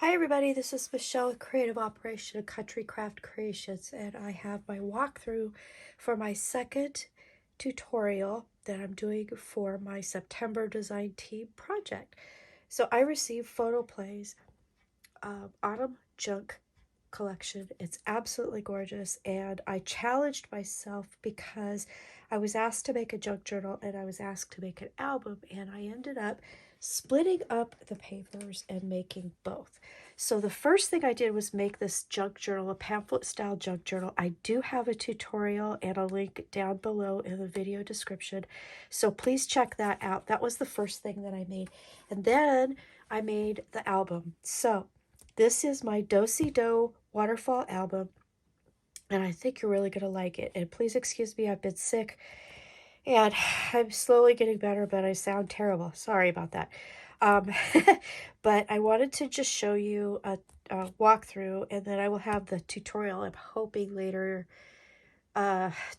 Hi everybody, this is Michelle with Creative Operation Country Craft Creations, and I have my walkthrough for my second tutorial that I'm doing for my September design team project. So I received photo plays of Autumn Junk collection. It's absolutely gorgeous, and I challenged myself because I was asked to make a junk journal and I was asked to make an album, and I ended up splitting up the papers and making both. So the first thing I did was make this junk journal, a pamphlet style junk journal. I do have a tutorial and a link down below in the video description, so please check that out. That was the first thing that I made, and then I made the album. So this is my Do-Si-Do Waterfall album, and I think you're really going to like it. And please excuse me, I've been sick, and I'm slowly getting better, but I sound terrible. Sorry about that. Um, but I wanted to just show you a walkthrough, and then I will have the tutorial, I'm hoping, later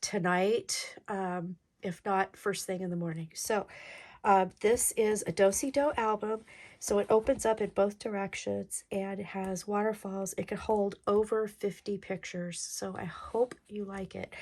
tonight, if not first thing in the morning. So this is a Do-Si-Do album, so it opens up in both directions and it has waterfalls. It can hold over 50 pictures, so I hope you like it.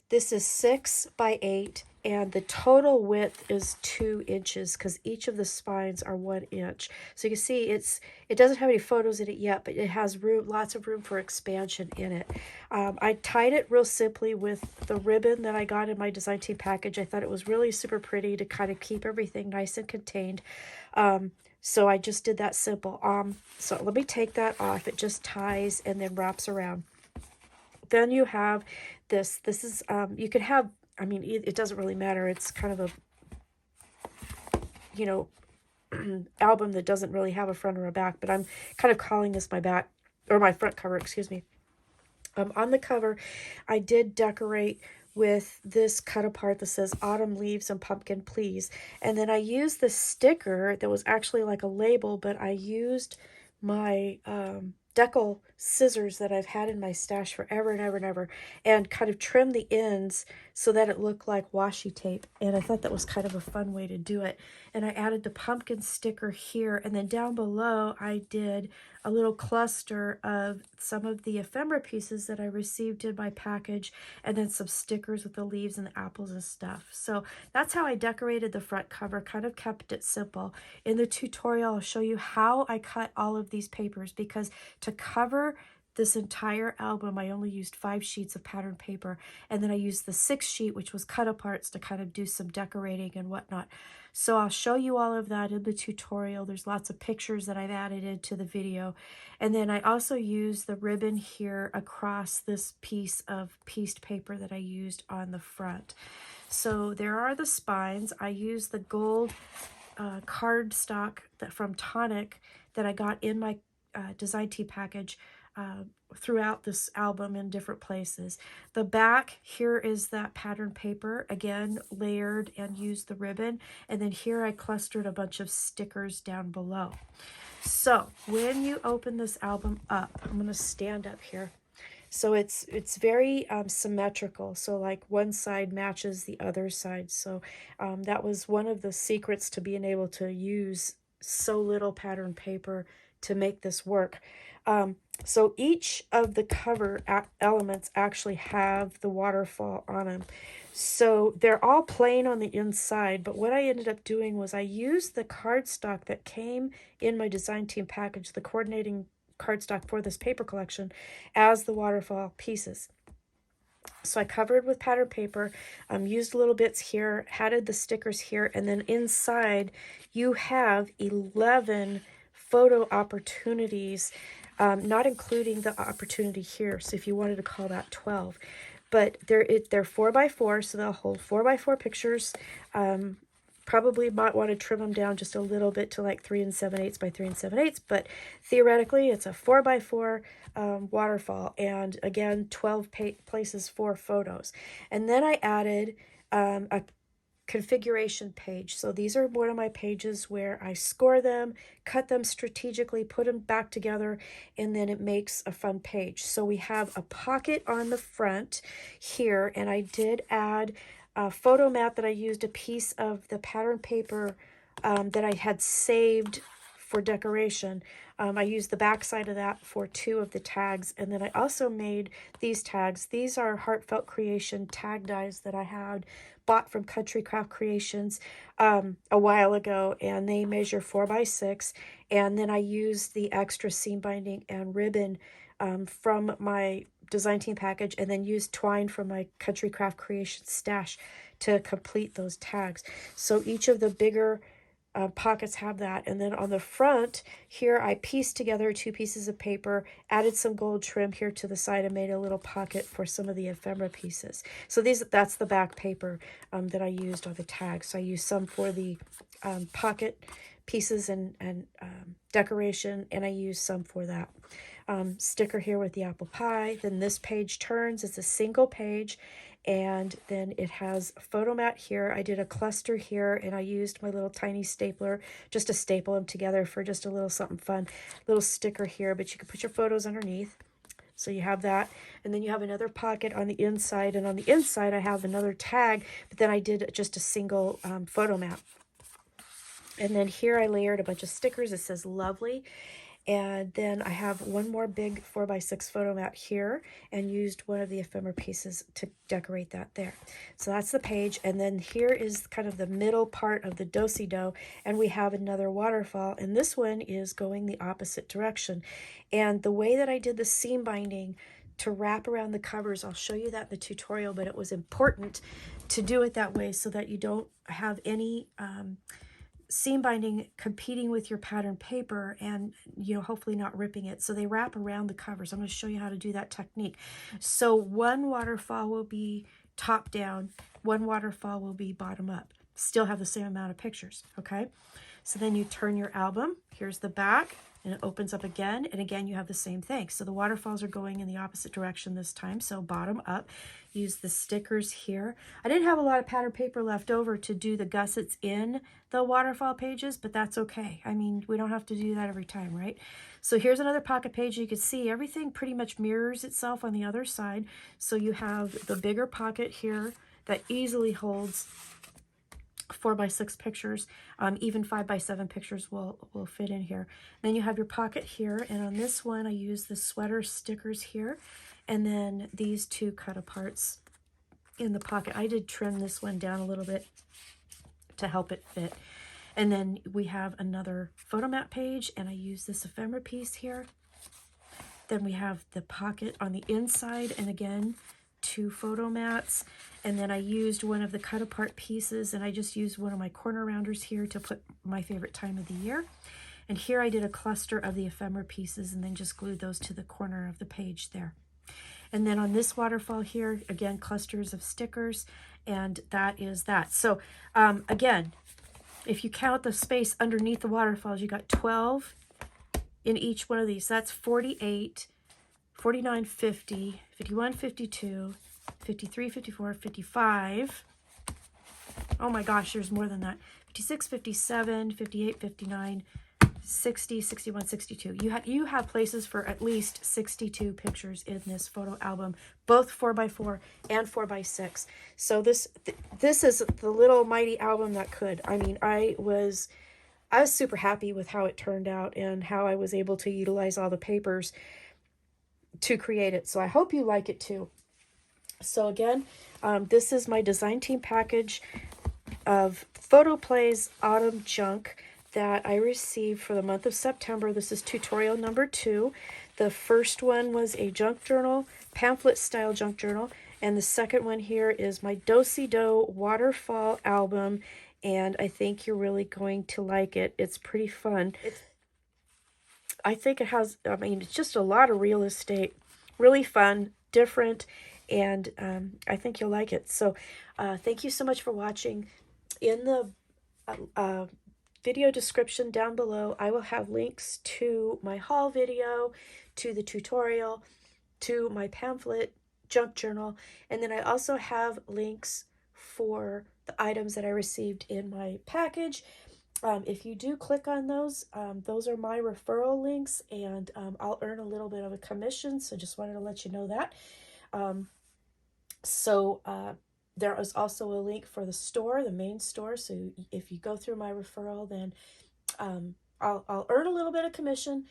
This is 6 by 8, and the total width is 2 inches because each of the spines are 1 inch. So you can see it doesn't have any photos in it yet, but it has room, lots of room for expansion in it. I tied it real simply with the ribbon that I got in my design team package. I thought it was really super pretty to kind of keep everything nice and contained. So I just did that simple. So let me take that off. It just ties and then wraps around. Then you have this. This is, you can have, I mean, it doesn't really matter. It's kind of a, album that doesn't really have a front or a back, but I'm kind of calling this my back, or my front cover, excuse me. On the cover, I did decorate with this cut apart that says Autumn Leaves and Pumpkin Please. And then I used the sticker that was actually like a label, but I used my decal scissors that I've had in my stash forever and ever and ever, and kind of trim the ends so that it looked like washi tape. And I thought that was kind of a fun way to do it. And I added the pumpkin sticker here, and then down below I did a little cluster of some of the ephemera pieces that I received in my package, and then some stickers with the leaves and the apples and stuff. So that's how I decorated the front cover, kind of kept it simple. In the tutorial, I'll show you how I cut all of these papers, because to cover this entire album, I only used 5 sheets of pattern paper, and then I used the 6th sheet, which was cut aparts, to kind of do some decorating and whatnot. So I'll show you all of that in the tutorial. There's lots of pictures that I've added into the video. And then I also used the ribbon here across this piece of pieced paper that I used on the front. So there are the spines. I used the gold cardstock from Tonic that I got in my design tee package throughout this album in different places. The back here is that pattern paper, again layered, and used the ribbon. And then here I clustered a bunch of stickers down below. So when you open this album up, I'm going to stand up here. So it's very symmetrical. So like one side matches the other side. So that was one of the secrets to being able to use so little pattern paper to make this work. So each of the cover elements actually have the waterfall on them. So they're all plain on the inside, but what I ended up doing was I used the cardstock that came in my design team package, the coordinating cardstock for this paper collection, as the waterfall pieces. So I covered with pattern paper, used little bits here, added the stickers here, and then inside you have 11 photo opportunities, not including the opportunity here. So if you wanted to call that 12, but they're 4x4, so they'll hold 4x4 pictures. Probably might want to trim them down just a little bit to like 3 7/8 by 3 7/8, but theoretically it's a 4x4 waterfall, and again 12 places for photos. And then I added a configuration page. So these are one of my pages where I score them, cut them strategically, put them back together, and then it makes a fun page. So we have a pocket on the front here, and I did add a photo mat that I used a piece of the pattern paper that I had saved for decoration. I used the back side of that for 2 of the tags, and then I also made these tags. These are Heartfelt Creation tag dies that I had bought from Country Craft Creations a while ago, and they measure 4 by 6. And then I used the extra seam binding and ribbon from my design team package, and then used twine from my Country Craft Creations stash to complete those tags. So each of the bigger pockets have that. And then on the front here, I pieced together 2 pieces of paper, added some gold trim here to the side, and made a little pocket for some of the ephemera pieces. So that's the back paper that I used on the tags. So I used some for the pocket pieces and decoration, and I used some for that sticker here with the apple pie. Then this page turns. It's a single page, and then it has photo mat here. I did a cluster here, and I used my little tiny stapler just to staple them together for just a little something fun. Little sticker here, but you can put your photos underneath. So you have that, and then you have another pocket on the inside, and on the inside I have another tag, but then I did just a single photo mat. And then here I layered a bunch of stickers. It says lovely. And then I have one more big 4 by 6 photo mat here, and used one of the ephemera pieces to decorate that there. So that's the page. And then here is kind of the middle part of the do-si-do, and we have another waterfall, and this one is going the opposite direction. And the way that I did the seam binding to wrap around the covers, I'll show you that in the tutorial, but it was important to do it that way so that you don't have any seam binding competing with your pattern paper, and hopefully not ripping it. So they wrap around the covers. I'm going to show you how to do that technique. So one waterfall will be top down, one waterfall will be bottom up. Still have the same amount of pictures, okay? So then you turn your album. Here's the back, and it opens up again, and again you have the same thing. So the waterfalls are going in the opposite direction this time, so bottom up. Use the stickers here. I didn't have a lot of pattern paper left over to do the gussets in the waterfall pages, but that's okay. I mean, we don't have to do that every time, right? So here's another pocket page. You can see everything pretty much mirrors itself on the other side. So you have the bigger pocket here that easily holds 4 by 6 pictures. Even 5 by 7 pictures will fit in here. Then you have your pocket here, and on this one I use the sweater stickers here, and then these 2 cut aparts in the pocket. I did trim this one down a little bit to help it fit. And then we have another photo mat page, and I use this ephemera piece here. Then we have the pocket on the inside, and again 2 photo mats. And then I used one of the cut apart pieces, and I just used one of my corner rounders here to put my favorite time of the year. And here I did a cluster of the ephemera pieces, and then just glued those to the corner of the page there. And then on this waterfall here, again, clusters of stickers, and that is that. So again, if you count the space underneath the waterfalls, you got 12 in each one of these. That's 48, 49, 50, 51, 52, 53, 54, 55. Oh my gosh, there's more than that. 56, 57, 58, 59, 60, 61, 62. You have places for at least 62 pictures in this photo album, both 4x4 and 4x6. So this is the little mighty album that could. I mean, I was super happy with how it turned out and how I was able to utilize all the papers to create it. So I hope you like it too. So again, this is my design team package of Photo Plays Autumn Junk that I received for the month of September. This is tutorial number 2. The first one was a junk journal, pamphlet style junk journal, and the second one here is my do-si-do waterfall album, and I think you're really going to like it. It's pretty fun. I think it has, I mean, it's just a lot of real estate, really fun, different, and I think you'll like it. So thank you so much for watching. In the video description down below, I will have links to my haul video, to the tutorial, to my pamphlet junk journal, and then I also have links for the items that I received in my package. If you do click on those are my referral links, and I'll earn a little bit of a commission, so just wanted to let you know that. There is also a link for the store, the main store, so if you go through my referral, then I'll earn a little bit of commission.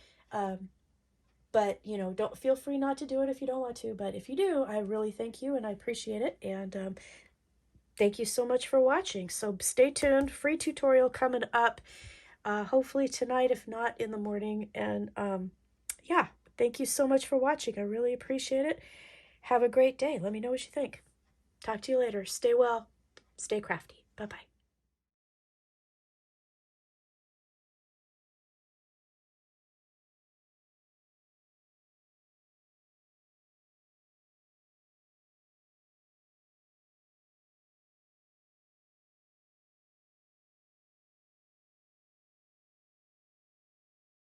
But, you know, don't feel free not to do it if you don't want to. But if you do, I really thank you and I appreciate it. And thank you so much for watching. So stay tuned. Free tutorial coming up. Hopefully tonight, if not in the morning. And yeah, thank you so much for watching. I really appreciate it. Have a great day. Let me know what you think. Talk to you later. Stay well. Stay crafty. Bye-bye.